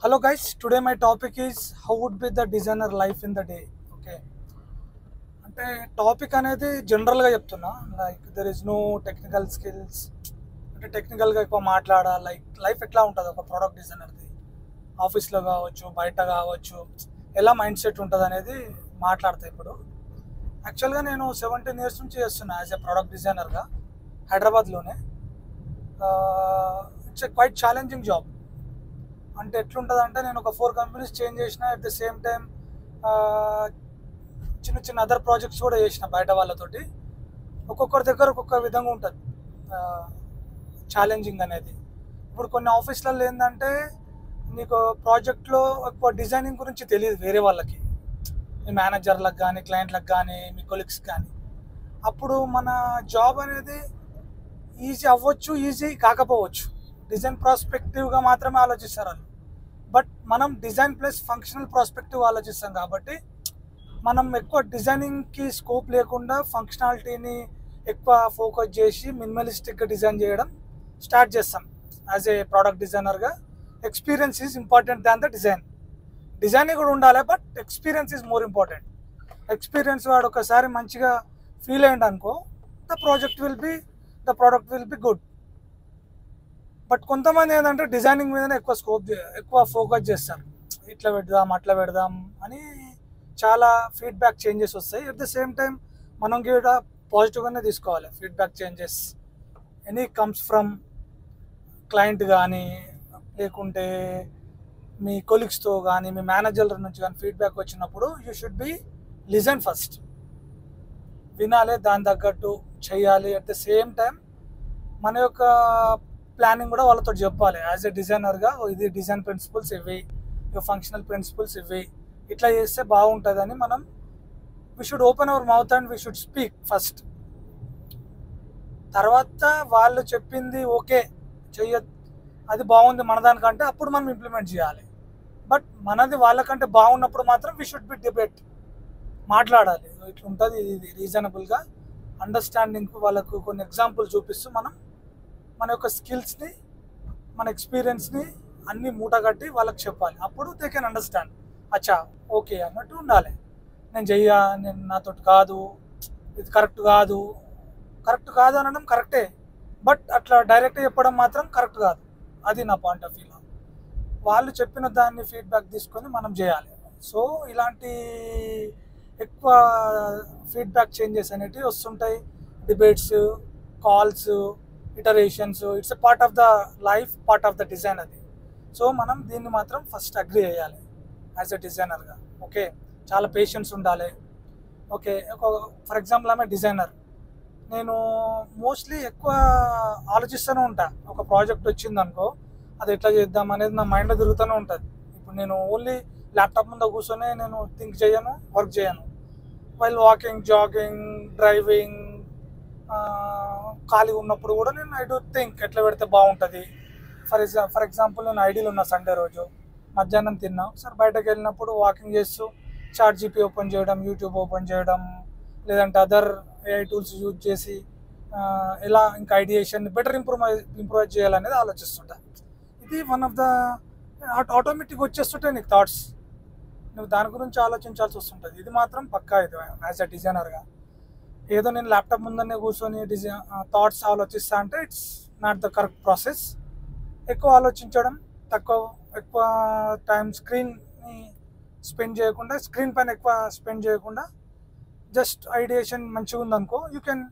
Hello guys, today my topic is how would be the designer life in the day. Okay, అంటే topic అనేది జనరల్గా చెప్తున్నా. Like there is no technical skills, అంటే టెక్నికల్గా ఎక్కువ మాట్లాడా. లైఫ్ ఎట్లా ఉంటుంది ఒక ప్రోడక్ట్ డిజైనర్ది, ఆఫీస్లో కావచ్చు, బయట కావచ్చు, ఎలా మైండ్ సెట్ ఉంటుంది అనేది మాట్లాడతా. ఇప్పుడు యాక్చువల్గా నేను 17 years నుంచి చేస్తున్నా యాజ్ ఎ ప్రోడక్ట్ డిజైనర్గా హైదరాబాద్లోనే. It's a quite challenging job. అంటే ఎట్లుంటుంది అంటే, నేను ఒక 4 కంపెనీస్ చేంజ్ చేసిన, అట్ ద సేమ్ టైం చిన్న చిన్న అదర్ ప్రాజెక్ట్స్ కూడా చేసిన బయట వాళ్ళతోటి. ఒక్కొక్కరి దగ్గర ఒక్కొక్క విధంగా ఉంటుంది ఛాలెంజింగ్ అనేది. ఇప్పుడు కొన్ని ఆఫీస్లలో ఏంటంటే, నీకు ప్రాజెక్ట్లో ఎక్కువ డిజైనింగ్ గురించి తెలియదు వేరే వాళ్ళకి, మీ మేనేజర్లకు కానీ, క్లయింట్లకు కానీ, మీ కొలీగ్స్ కానీ. అప్పుడు మన జాబ్ అనేది ఈజీ అవ్వచ్చు, ఈజీ కాకపోవచ్చు. డిజైన్ ప్రాస్పెక్టివ్గా మాత్రమే ఆలోచిస్తారు వాళ్ళు. బట్ మనం డిజైన్ ప్లస్ ఫంక్షనల్ ప్రాస్పెక్టివ్ ఆలోచిస్తాం కాబట్టి, మనం ఎక్కువ డిజైనింగ్కి స్కోప్ లేకుండా ఫంక్షనాలిటీని ఎక్కువ ఫోకస్ చేసి మినిమలిస్టిక్గా డిజైన్ చేయడం స్టార్ట్ చేస్తాం. యాజ్ ఏ ప్రోడక్ట్ డిజైనర్గా experience is important than the design. Designing కూడా ఉండాలి, but experience is more important. Experience వాడు ఒకసారి మంచిగా ఫీల్ అయ్యింది అనుకో, the product will be good. But కొంతమంది ఏంటంటే డిజైనింగ్ మీదనే ఎక్కువ ఫోకస్ చేస్తారు. ఇట్లా పెడదాం, అట్లా పెడదాం అని చాలా ఫీడ్బ్యాక్ చేంజెస్ వస్తాయి. అట్ ద సేమ్ టైం మనం కూడా పాజిటివ్గానే తీసుకోవాలి. Feedback changes any comes from client కానీ, లేకుంటే మీ కొలీగ్స్తో కానీ, మీ మేనేజర్ల నుంచి కానీ ఫీడ్బ్యాక్ వచ్చినప్పుడు you should be listen first. వినాలి, దాని తగ్గట్టు చేయాలి. అట్ ద సేమ్ టైం మన యొక్క ప్లానింగ్ కూడా వాళ్ళతో చెప్పాలి. యాజ్ ఎ డిజైనర్గా, ఇది డిజైన్ ప్రిన్సిపల్స్ ఇవి, ఫంక్షనల్ ప్రిన్సిపల్స్ ఇవి, ఇట్లా చేస్తే బాగుంటుందని మనం we should open our mouth and we should speak first. తర్వాత వాళ్ళు చెప్పింది ఓకే అది బాగుంది మన దానికంటే, అప్పుడు మనం ఇంప్లిమెంట్ చేయాలి. బట్ మనది వాళ్ళకంటే బాగున్నప్పుడు మాత్రం వీ షుడ్ బి డిబేట్, మాట్లాడాలి. ఇట్లుంటుంది, ఇది రీజనబుల్గా అండర్స్టాండింగ్. వాళ్ళకు కొన్ని ఎగ్జాంపుల్ చూపిస్తూ మనం మన యొక్క స్కిల్స్ని, మన ఎక్స్పీరియన్స్ని అన్నీ మూటగట్టి వాళ్ళకి చెప్పాలి. అప్పుడు దే కెన్ అండర్స్టాండ్, అచ్చా ఓకే అన్నట్టు ఉండాలి. నేను నాతో కాదు, ఇది కరెక్ట్ కాదు అనడం కరెక్టే, బట్ అట్లా డైరెక్ట్గా చెప్పడం మాత్రం కరెక్ట్ కాదు. అది నా పాయింట్ ఆఫ్ వ్యూలో. వాళ్ళు చెప్పిన దాన్ని ఫీడ్బ్యాక్ తీసుకొని మనం చేయాలి. సో ఇలాంటి ఎక్కువ ఫీడ్బ్యాక్ చేంజెస్ అనేటివి వస్తుంటాయి. Debates, calls, iterations, it's a part of the life, part of the design అది. సో మనం దీన్ని మాత్రం ఫస్ట్ అగ్రీ చేయాలి యాజ్ ఎ డిజైనర్గా. ఓకే, చాలా పేషెన్స్ ఉండాలి. ఓకే, ఫర్ ఎగ్జాంపుల్ ఆమె డిజైనర్, నేను మోస్ట్లీ ఎక్కువ ఆలోచిస్తూనే ఉంటాను. ఒక ప్రాజెక్ట్ వచ్చిందనుకో, అది ఎట్లా చేద్దాం అనేది నా మైండ్లో తిరుగుతూనే ఉంటుంది. ఇప్పుడు నేను ఓన్లీ ల్యాప్టాప్ ముందు కూర్చొని నేను థింక్ చేయను, వర్క్ చేయను. వైల్ వాకింగ్, జాగింగ్, డ్రైవింగ్, ఖాళీగా ఉన్నప్పుడు కూడా నేను ఐ డూ థింక్ ఎట్లా పెడితే బాగుంటుంది. ఫర్ ఎగ్జాంపుల్ నేను ఐడిలో ఉన్న సండే రోజు మధ్యాహ్నం తిన్నా, ఒకసారి బయటకు వెళ్ళినప్పుడు వాకింగ్ చేస్తూ చాట్ జీపీ ఓపెన్ చేయడం, యూట్యూబ్ ఓపెన్ చేయడం, లేదంటే అదర్ ఏఐ టూల్స్ యూజ్ చేసి ఎలా ఇంకా ఐడియేషన్ బెటర్ ఇంప్రూవైజ్ చేయాలనేది ఆలోచిస్తుంటా. ఇది వన్ ఆఫ్ ద ఆటోమేటిక్ వచ్చేస్తుంటాయి నీకు థాట్స్, నువ్వు దాని గురించి ఆలోచించాల్సి వస్తుంటుంది. ఇది మాత్రం పక్కా. ఇది యాజ్ ఎ డిజైనర్గా ఏదో నేను ల్యాప్టాప్ ముందనే కూర్చొని థాట్స్ ఆలోచిస్తా అంటే it's not the correct process. ఎక్కువ ఆలోచించడం, ఎక్కువ టైం స్క్రీన్ పైన ఎక్కువ స్పెండ్ చేయకుండా, జస్ట్ ఐడియేషన్ మంచిగా ఉందనుకో, you can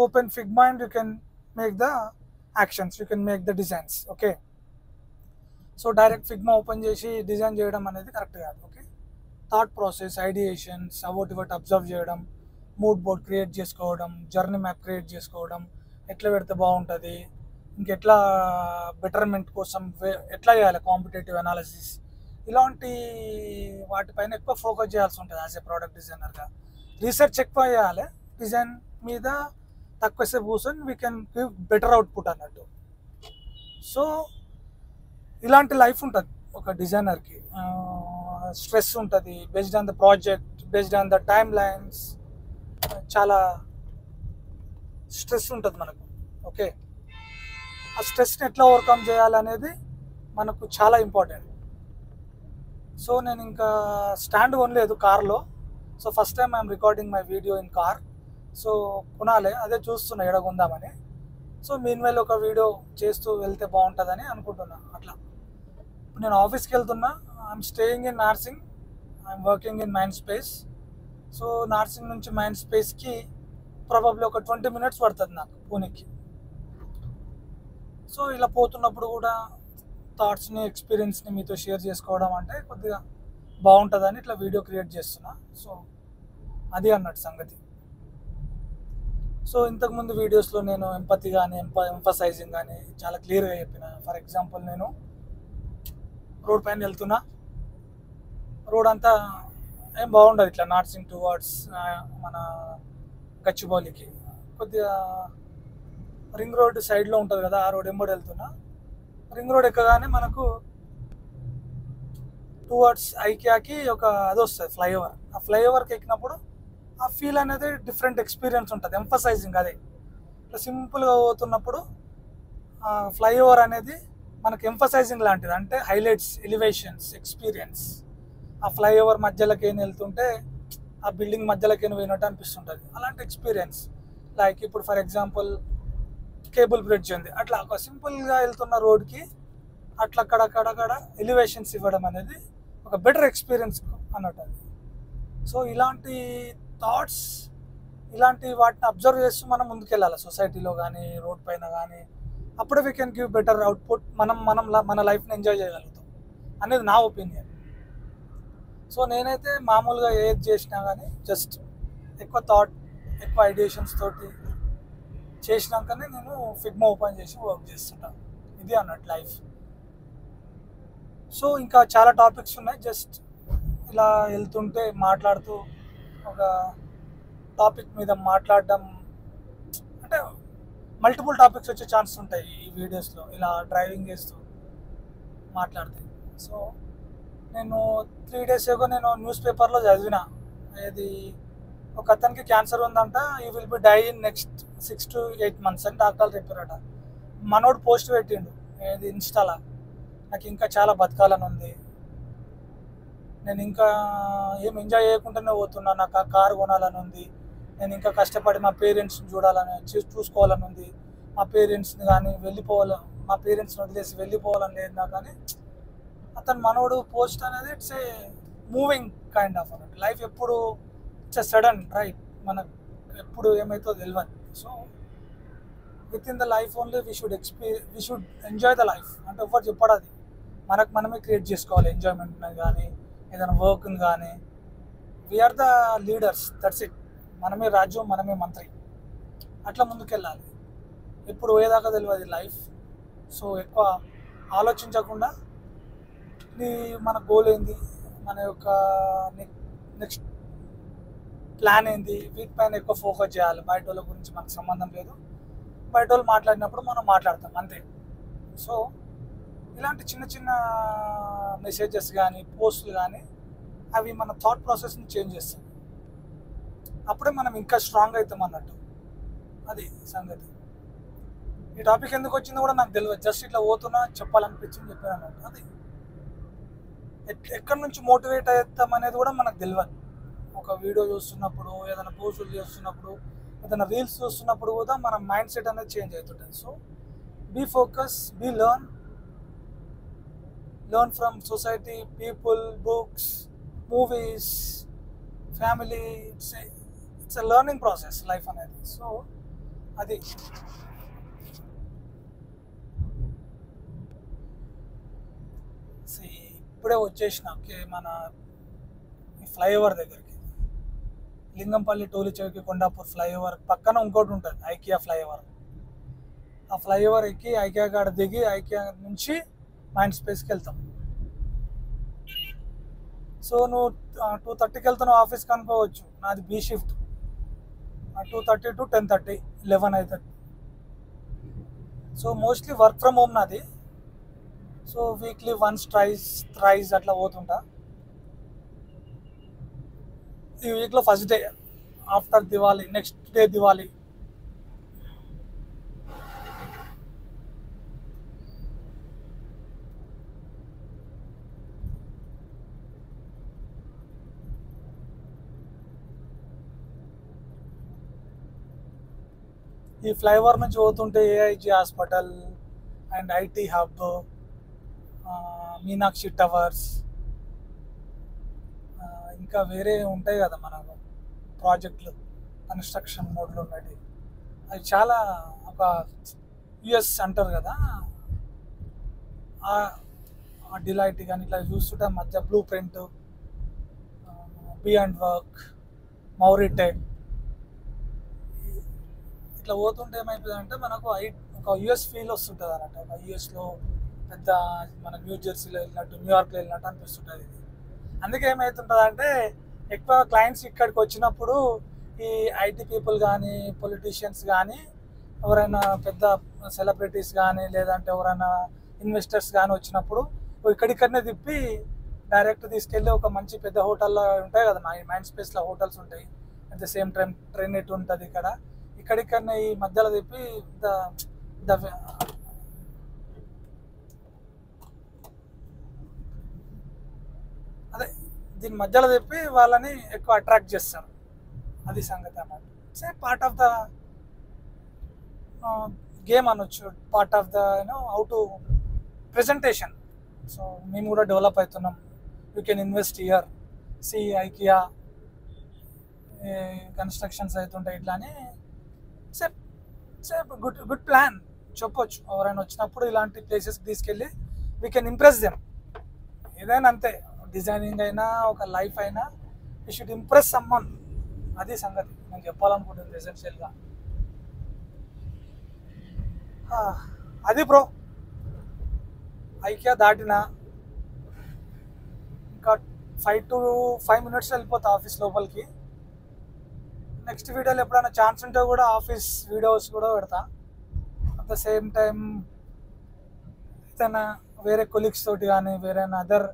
open Figma and you can make the actions, you can make the designs. Okay, so direct Figma open చేసి డిజైన్ చేయడం అనేది కరెక్ట్ కాదు. ఓకే, థాట్ ప్రాసెస్, ఐడియేషన్స్, ఇవటి అబ్జర్వ్ చేయడం, మూడ్ బోర్డ్ క్రియేట్ చేసుకోవడం, journey map create చేసుకోవడం, ఎట్లా పెడితే బాగుంటుంది, ఇంకెట్లా బెటర్మెంట్ కోసం ఎట్లా చేయాలి, కాంపిటేటివ్ అనాలిసిస్, ఇలాంటి వాటిపైన ఎక్కువ ఫోకస్ చేయాల్సి ఉంటుంది యాజ్ ఏ ప్రోడక్ట్ డిజైనర్గా. రీసెర్చ్ ఎక్కువ చేయాలి, డిజైన్ మీద తక్కువసేపు కూర్చొని we can give better output అన్నట్టు. సో ఇలాంటి లైఫ్ ఉంటుంది ఒక డిజైనర్కి. స్ట్రెస్ ఉంటుంది based on the project, based on the time lines, చాలా స్ట్రెస్ ఉంటుంది మనకు. ఓకే, ఆ స్ట్రెస్ని ఎట్లా ఓవర్కమ్ చేయాలనేది మనకు చాలా ఇంపార్టెంట్. సో నేను ఇంకా స్టాండ్ కొనలేదు కార్లో. So first time I'm recording my video in car. So కొనాలి, అదే చూస్తున్నా ఎక్కడ కొందామని. సో మీన్వైల్ ఒక వీడియో చేస్తూ వెళ్తే బాగుంటుందని అనుకుంటున్నా. అట్లా నేను ఆఫీస్కి వెళ్తున్నా. I'm staying in Narsing, I'm working in Mind Space. So Narsing నుంచి మైండ్ స్పేస్కి ప్రాబబ్లీ ఒక 20 minutes పడుతుంది నాకు పూణేకి. సో ఇలా పోతున్నప్పుడు కూడా థాట్స్ని, ఎక్స్పీరియన్స్ని మీతో షేర్ చేసుకోవడం అంటే కొద్దిగా బాగుంటుందని ఇట్లా వీడియో క్రియేట్ చేస్తున్నా. సో అది అన్నట్టు సంగతి. సో ఇంతకుముందు వీడియోస్లో నేను ఎంపతి కానీ ఎంఫసైజింగ్ కానీ చాలా క్లియర్గా చెప్పిన. ఫర్ ఎగ్జాంపుల్, నేను రోడ్ పైన వెళ్తున్నా, రోడ్ అంతా ఏం బాగుండదు, ఇట్లా నార్సింగ్ టువర్డ్స్ మన గచ్చిబౌలికి కొద్దిగా రింగ్ రోడ్ సైడ్లో ఉంటుంది కదా, ఆ రోడ్ ఎంబడి వెళ్తున్నా. రింగ్ రోడ్ ఎక్కగానే మనకు టువర్డ్స్ ఐకియాకి ఒక అది వస్తుంది, ఫ్లైఓవర్. ఆ ఫ్లైఓవర్కి ఎక్కినప్పుడు ఆ ఫీల్ అనేది డిఫరెంట్ ఎక్స్పీరియన్స్ ఉంటుంది. ఎంఫసైజింగ్ అదే, ఇట్లా సింపుల్గా పోతున్నప్పుడు ఫ్లైఓవర్ అనేది మనకు ఎంఫసైజింగ్ లాంటిది. అంటే హైలైట్స్, ఎలివేషన్స్, ఎక్స్పీరియన్స్. ఆ ఫ్లైఓవర్ మధ్యలోకి ఏం వెళ్తుంటే ఆ బిల్డింగ్ మధ్యలోకి పోయినట్టు అనిపిస్తుంటుంది. అలాంటి ఎక్స్పీరియన్స్. లైక్ ఇప్పుడు ఫర్ ఎగ్జాంపుల్ కేబుల్ బ్రిడ్జ్ ఉంది, అట్లా ఒక సింపుల్గా వెళ్తున్న రోడ్కి అట్లా అక్కడక్కడ ఎలివేషన్స్ ఇవ్వడం అనేది ఒక బెటర్ ఎక్స్పీరియన్స్ అన్నట్టు అది. సో ఇలాంటి థాట్స్, ఇలాంటి వాటిని అబ్జర్వ్ చేస్తూ మనం ముందుకెళ్ళాలి సొసైటీలో కానీ, రోడ్ పైన కానీ. అప్పుడే we can give better output. మన లైఫ్ని ఎంజాయ్ చేయగలుగుతాం అనేది నా ఒపీనియన్. సో నేనైతే మామూలుగా ఏది చేసినా కానీ జస్ట్ ఎక్కువ థాట్, ఎక్కువ ఐడియేషన్స్ తోటి చేసినాకనే నేను ఫిగ్మా ఓపెన్ చేసి వర్క్ చేస్తుంటాను. ఇది అన్నట్టు లైఫ్. సో ఇంకా చాలా టాపిక్స్ ఉన్నాయి. జస్ట్ ఇలా వెళ్తుంటే మాట్లాడుతూ ఒక టాపిక్ మీద మాట్లాడడం అంటే మల్టిపుల్ టాపిక్స్ వచ్చే ఛాన్స్ ఉంటాయి ఈ వీడియోస్లో, ఇలా డ్రైవింగ్ చేస్తూ మాట్లాడితే. సో నేను 3 days ago నేను న్యూస్ పేపర్లో చదివిన, ఏది ఒక అతనికి క్యాన్సర్ ఉందంట, he will be die in next 6 to 8 months అని డాక్టర్లు చెప్పారట. మనోడు పోస్ట్ పెట్టిండు ఏది ఇన్స్టాలా, నాకు ఇంకా చాలా బతకాలని ఉంది, నేను ఇంకా ఏం ఎంజాయ్ చేయకుండానే పోతున్నా, నాకు ఆ కారు కొనాలని ఉంది, నేను ఇంకా కష్టపడి మా పేరెంట్స్ని చూసుకోవాలని ఉంది, మా పేరెంట్స్ని కానీ మా పేరెంట్స్ని వదిలేసి వెళ్ళిపోవాలని లేదు నాకు. కానీ అతను మనోడు పోస్ట్ అనేది it's a moving kind of అన్నట్టు. లైఫ్ ఎప్పుడు ఇట్స్ ఎ సడన్ రైట్, మనకు ఎప్పుడు ఏమైతుందో తెలియదు. So with in the life only we should enjoy the life. అంటే ఎవరు చెప్పాడు, అది మనమే క్రియేట్ చేసుకోవాలి ఎంజాయ్మెంట్ని కానీ, ఏదైనా వర్క్ని కానీ. We're the leaders, that's it. మనమే రాజ్యం, మనమే మంత్రి. అట్లా ముందుకెళ్ళాలి. ఎప్పుడు పోయేదాకా తెలియదు లైఫ్. సో ఎక్కువ ఆలోచించకుండా మన గోల్ ఏంది, మన యొక్క నెక్స్ట్ ప్లాన్ ఏంది, వీటిపైన ఎక్కువ ఫోకస్ చేయాలి. బయట వాళ్ళ గురించి మనకు సంబంధం లేదు. బయట వాళ్ళు మాట్లాడినప్పుడు మనం మాట్లాడతాం అంతే. సో ఇలాంటి చిన్న చిన్న మెసేజెస్ కానీ, పోస్టులు కానీ, అవి మన థాట్ ప్రాసెస్ని చేంజ్ చేస్తాయి. అప్పుడే మనం ఇంకా స్ట్రాంగ్ అవుతాం అన్నట్టు. అది సంగతి. ఈ టాపిక్ ఎందుకు వచ్చిందో కూడా నాకు తెలియదు. జస్ట్ ఇట్లా పోతున్నా, చెప్పాలనిపించింది చెప్పాను అన్నట్టు. అది ఎక్కడి నుంచి మోటివేట్ అవుతాం అనేది కూడా మనకు తెలియదు. ఒక వీడియో చూస్తున్నప్పుడు, ఏదైనా పోస్టులు చేస్తున్నప్పుడు, ఏదైనా రీల్స్ చూస్తున్నప్పుడు కూడా మన మైండ్ సెట్ అనేది చేంజ్ అవుతుంటుంది. So be focus, be learn from society, people, books, movies, family. It's a learning process life అనేది. సో అది ఇప్పుడే వచ్చేసిన మన ఫ్లైఓవర్ దగ్గరికి, లింగంపల్లి, టోలి చౌకి, కొండాపూర్ ఫ్లైఓవర్ పక్కన ఇంకోటి ఉంటుంది ఐకియా ఫ్లైఓవర్. ఆ ఫ్లైఓవర్ ఎక్కి ఐకియా కాడ దిగి ఐకియా నుంచి మైండ్ స్పేస్కి వెళ్తాం. సో నువ్వు 2:30కి వెళ్తున్నావు ఆఫీస్కి అనుకోవచ్చు, నాది బీ షిఫ్ట్. 2:30 to 10:30, 11 అవుతుంది. So mostly work from home నాది. సో వీక్లీ వన్స్, థ్రైస్ అట్లా పోతుంటా. ఈ వీక్లో first day after Diwali, next day Diwali. ఈ ఫ్లైఓవర్ నుంచి పోతుంటే AIG hospital and IT hub, Meenakshi towers, ఇంకా వేరే ఉంటాయి కదా మనకు ప్రాజెక్టులు కన్స్ట్రక్షన్ మోడ్లు ఉన్నాయి. అవి చాలా ఒక యుఎస్ అంటారు కదా, ఆ డిలైట్ కానీ ఇట్లా చూస్తుంటే మధ్య blue print, beyond work, Mouritech ఇట్లా పోతుంటే ఏమైపోతుంది అంటే మనకు ఒక యుఎస్ ఫీల్ వస్తుంటుంది అన్నట్టు. ఒక యుఎస్లో పెద్ద మన న్యూ జెర్సీలో వెళ్ళినట్టు, న్యూయార్క్లో వెళ్ళినట్టు అనిపిస్తుంటుంది ఇది. అందుకే ఏమవుతుంటుంది అంటే ఎక్కువ క్లయింట్స్ ఇక్కడికి వచ్చినప్పుడు ఈ ఐటీ పీపుల్ కానీ, పొలిటీషియన్స్ కానీ, ఎవరైనా పెద్ద సెలబ్రిటీస్ కానీ, లేదంటే ఎవరైనా ఇన్వెస్టర్స్ కానీ వచ్చినప్పుడు ఇక్కడిక్కడనే తిప్పి డైరెక్ట్ తీసుకెళ్ళి ఒక మంచి పెద్ద హోటల్లో ఉంటాయి కదా, మైండ్ స్పేస్లో హోటల్స్ ఉంటాయి. At the same time train ఎటు ఉంటుంది ఇక్కడిక్కడనే ఈ మధ్యలో తిప్పి అదే దీని మధ్యలో తిప్పి వాళ్ళని ఎక్కువ అట్రాక్ట్ చేస్తారు. అది సంగతి అన్నమాట. It's a part of the game అనొచ్చు, part of the how to presentation. So మేము కూడా డెవలప్ అవుతున్నాం. You can invest here, see IKEA constructions అవుతుంటాయి. ఇట్లా అని గుడ్ ప్లాన్ చెప్పొచ్చు. ఎవరైనా వచ్చినప్పుడు ఇలాంటి ప్లేసెస్కి తీసుకెళ్ళి వీ కెన్ ఇంప్రెస్ దెమ్. ఏదైనా అంతే, డిజైనింగ్ అయినా ఒక లైఫ్ అయినా యూ షుడ్ ఇంప్రెస్ సమ్మన్. అది సంగతి నేను చెప్పాలనుకుంటుంది ఎసెన్షియల్గా. అది బ్రో, ఐకియా దాటినా ఇంకా 5 minutes వెళ్ళిపోతా ఆఫీస్ లోపలికి. నెక్స్ట్ వీడియోలో ఎప్పుడైనా ఛాన్స్ ఉంటే కూడా ఆఫీస్ వీడియోస్ కూడా పెడతా. అట్ ద సేమ్ టైం ఏదైనా వేరే కొలీగ్స్ తోటి కానీ, వేరే అదర్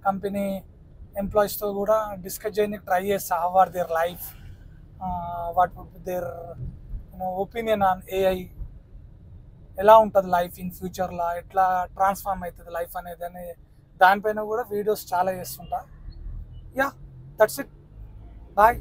కంపెనీ ఎంప్లాయీస్తో కూడా డిస్కస్ చేయడానికి ట్రై చేస్తా. How are their life, what would be their opinion on AI, ఎలా ఉంటుంది లైఫ్ ఇన్ ఫ్యూచర్లో, ఎట్లా ట్రాన్స్ఫార్మ్ అవుతుంది లైఫ్ అనేది అని దానిపైన కూడా వీడియోస్ చాలా చేస్తుంటా. Yeah, that's it, bye.